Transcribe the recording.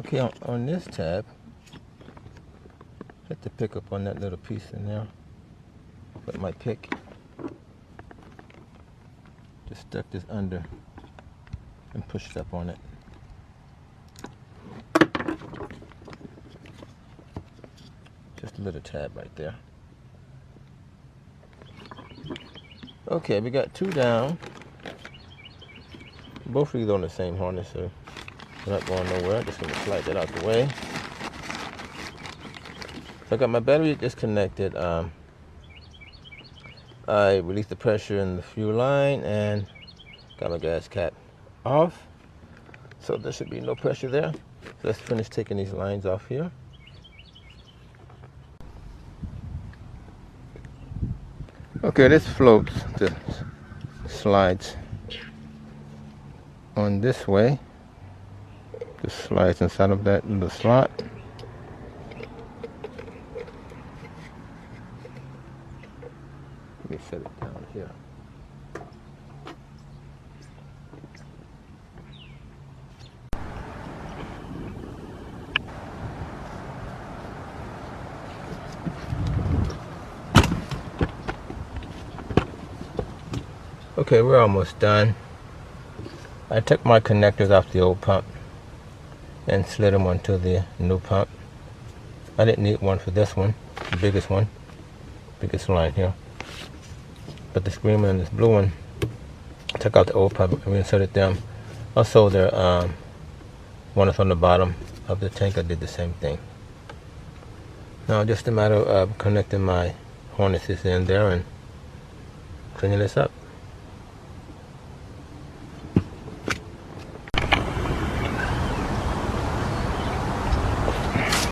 Okay, on this tab, hit the pickup on that little piece in there. Put my pick. Just stuck this under and pushed up on it. Just a little tab right there. Okay, we got 2 down. Both of these on the same harness, so they're not going nowhere. Just gonna slide that out the way. So I got my battery disconnected. I released the pressure in the fuel line and got my gas cap off. So there should be no pressure there. So let's finish taking these lines off here. Okay, this floats, this slides on this way. Just slides inside of that little slot. Let me set it down here. Okay, we're almost done. I took my connectors off the old pump and slid them onto the new pump. I didn't need one for this one, the biggest line here. But this green one and this blue one, I took out the old pump and reinserted them. Also, the one that's on the bottom of the tank, I did the same thing. Now, just a matter of connecting my harnesses in there and cleaning this up.